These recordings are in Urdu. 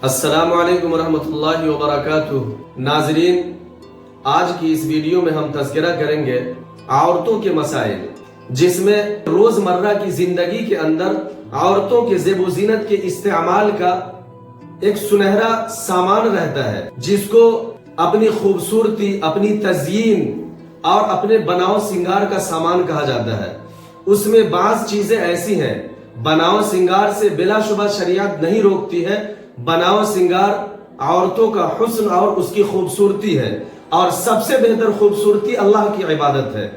السلام علیکم ورحمۃ اللہ وبرکاتہ۔ ناظرین، آج کی اس ویڈیو میں ہم تذکرہ کریں گے عورتوں کے مسائل، جس میں روزمرہ کی زندگی کے اندر عورتوں کے زیب و زینت کے استعمال کا ایک سنہرا سامان رہتا ہے، جس کو اپنی خوبصورتی، اپنی تزئین اور اپنے بناؤ سنگار کا سامان کہا جاتا ہے۔ اس میں بعض چیزیں ایسی ہیں، بناؤ سنگار سے بلا شبہ شریعت نہیں روکتی ہے۔ بناؤ سنگار عورتوں کا حسن اور اس کی خوبصورتی ہے، اور سب سے بہتر خوبصورتی اللہ کی عبادت ہے۔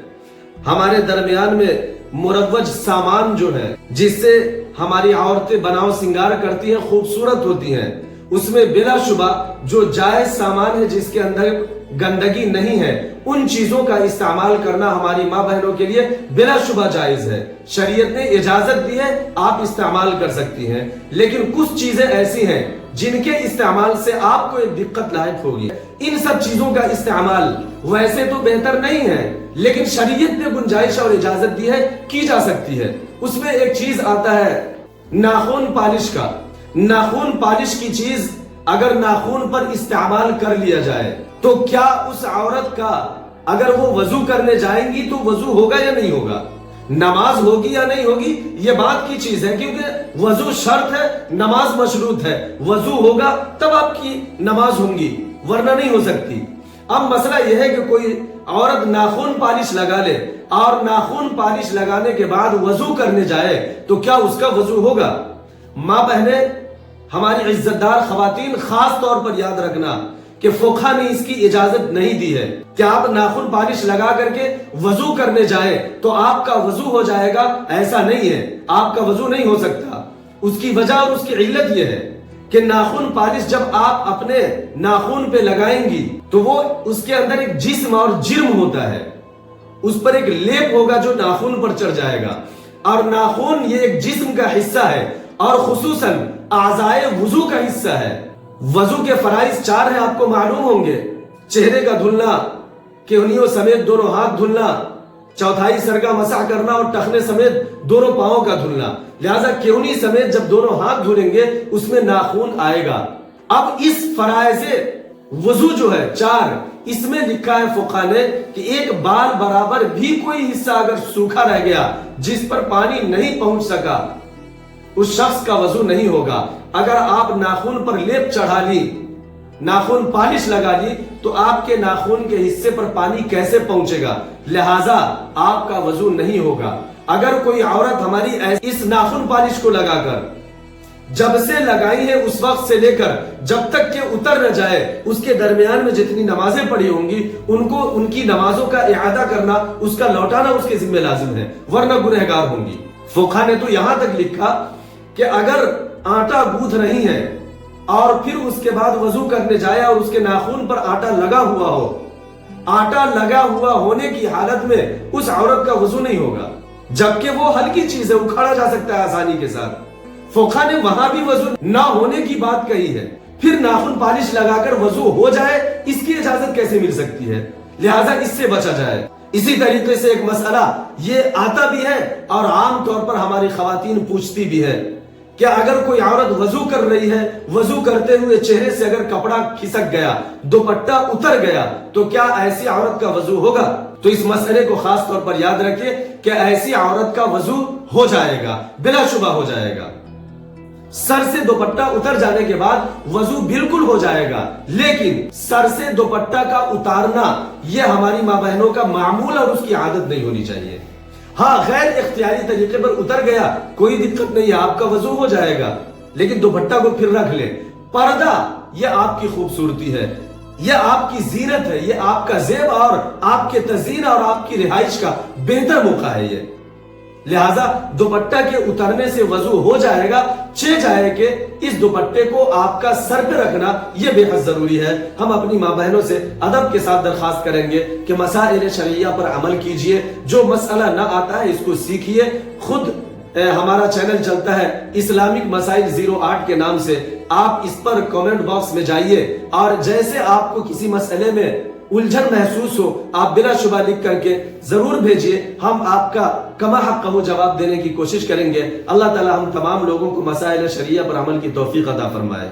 ہمارے درمیان میں مروج سامان جو ہے، جس سے ہماری عورتیں بناؤ سنگار کرتی ہیں، خوبصورت ہوتی ہیں، اس میں بلا شبہ جو جائز سامان ہے، جس کے اندر گندگی نہیں ہے، ان چیزوں کا استعمال کرنا ہماری ماں بہنوں کے لیے بلا شبہ جائز ہے۔ شریعت نے اجازت دی ہے، آپ استعمال کر سکتی ہیں، لیکن کچھ چیزیں ایسی ہیں جن کے استعمال سے آپ کو ایک دقت لاحق ہوگی۔ ان سب چیزوں کا استعمال ویسے تو بہتر نہیں ہے، لیکن شریعت نے گنجائش اور اجازت دی ہے، کی جا سکتی ہے۔ اس میں ایک چیز آتا ہے ناخن پالش کا۔ ناخن پالش کی چیز اگر ناخن پر استعمال کر لیا جائے تو کیا اس عورت کا، اگر وہ وضو کرنے جائیں گی تو وضو ہوگا یا نہیں ہوگا، نماز ہوگی یا نہیں ہوگی، یہ بات کی چیز ہے، کیونکہ وضو شرط ہے، نماز مشروط ہے۔ وضو ہوگا تب آپ کی نماز ہوگی، ورنہ نہیں ہو سکتی۔ اب مسئلہ یہ ہے کہ کوئی عورت ناخن پالش لگا لے اور ناخن پالش لگانے کے بعد وضو کرنے جائے تو کیا اس کا وضو ہوگا؟ ماں بہنیں، ہماری عزت دار خواتین، خاص طور پر یاد رکھنا کہ فقہ نے اس کی اجازت نہیں دی ہے کہ آپ ناخن پالش لگا کر کے وضو کرنے جائیں تو آپ کا وضو ہو جائے گا، ایسا نہیں ہے، آپ کا وضو نہیں ہو سکتا۔ اس کی وجہ اور اس کی علت یہ ہے کہ ناخن پالش جب آپ اپنے ناخن پہ لگائیں گی تو وہ اس کے اندر ایک جسم اور جرم ہوتا ہے، اس پر ایک لیپ ہوگا جو ناخن پر چڑھ جائے گا، اور ناخن یہ ایک جسم کا حصہ ہے اور خصوصاً اعضائے وضو کا حصہ ہے۔ وضو کے فرائض 4 ہیں، آپ کو معلوم ہوں گے۔ چہرے کا دھلنا، کہنیوں سمیت دونوں ہاتھ دھلنا، چوتھائی سر کا مسح کرنا اور ٹخنے سمیت دونوں پاؤں کا دھلنا۔ لہذا کہنی سمیت جب دونوں ہاتھ دھلیں گے اس میں ناخن آئے گا۔ اب اس فرائض وضو جو ہے 4، اس میں لکھا ہے فقہ نے کہ ایک بال برابر بھی کوئی حصہ اگر سوکھا رہ گیا جس پر پانی نہیں پہنچ سکا، اس شخص کا وضو نہیں ہوگا۔ اگر آپ ناخن پر لیپ چڑھا لی، ناخن پالش لگا لی، تو آپ کے ناخن کے حصے پر پانی کیسے پہنچے گا؟ لہٰذا آپ کا وضو نہیں ہوگا۔ اگر کوئی عورت ہماری اس ناخن پالش کو لگا کر جب سے لگائی ہے اس وقت سے لے کر جب تک کہ اتر نہ جائے، اس کے درمیان میں جتنی نمازیں پڑھی ہوں گی ان کی نمازوں کا اعادہ کرنا، اس کا لوٹانا اس کے ذمہ لازم ہے، ورنہ گنہگار ہوں گی۔ فقہ نے تو یہاں تک لکھا کہ اگر آٹا گوندھ رہی ہے اور پھر اس کے بعد وضو کرنے جائے اور اس کے ناخن پر آٹا لگا ہوا ہو، آٹا لگا ہوا ہونے کی حالت میں اس عورت کا وضو نہیں ہوگا، جبکہ وہ ہلکی چیز ہے، اکھاڑا جا سکتا ہے آسانی کے ساتھ۔ فقہ نے وہاں بھی وضو نہ ہونے کی بات کہی ہے، پھر ناخن پالش لگا کر وضو ہو جائے، اس کی اجازت کیسے مل سکتی ہے؟ لہٰذا اس سے بچا جائے۔ اسی طریقے سے ایک مسئلہ یہ آتا بھی ہے اور عام طور پر ہماری خواتین پوچھتی بھی ہے کہ اگر کوئی عورت وضو کر رہی ہے، وضو کرتے ہوئے چہرے سے اگر کپڑا کھسک گیا، دوپٹہ اتر گیا، تو کیا ایسی عورت کا وضو ہوگا؟ تو اس مسئلے کو خاص طور پر یاد رکھیں کہ ایسی عورت کا وضو ہو جائے گا، بلا شبہ ہو جائے گا۔ سر سے دوپٹہ اتر جانے کے بعد وضو بالکل ہو جائے گا، لیکن سر سے دوپٹہ کا اتارنا یہ ہماری ماں بہنوں کا معمول اور اس کی عادت نہیں ہونی چاہیے۔ ہاں، غیر اختیاری طریقے پر اتر گیا، کوئی دقت نہیں ہے، آپ کا وضو ہو جائے گا، لیکن دوپٹہ کو پھر رکھ لیں۔ پردہ یہ آپ کی خوبصورتی ہے، یہ آپ کی زینت ہے، یہ آپ کا زیب اور آپ کے تزئین اور آپ کی رہائش کا بہتر موقع ہے یہ۔ لہٰذا دوپٹہ کے اترنے سے وضو ہو جائے گا، چاہے کہ اس دوپٹے کو آپ کا سر پہ رکھنا یہ بے حد ضروری ہے۔ ہم اپنی ماں بہنوں سے ادب کے ساتھ درخواست کریں گے کہ مسائل شرعیہ پر عمل کیجئے، جو مسئلہ نہ آتا ہے اس کو سیکھیے۔ خود ہمارا چینل چلتا ہے اسلامک مسائل 08 کے نام سے، آپ اس پر کامنٹ باکس میں جائیے اور جیسے آپ کو کسی مسئلے میں الجھن محسوس ہو آپ بلا شبہ لکھ کر کے ضرور بھیجئے، ہم آپ کا کما حق جواب دینے کی کوشش کریں گے۔ اللہ تعالی ہم تمام لوگوں کو مسائل شریعہ پر عمل کی توفیق عطا فرمائے۔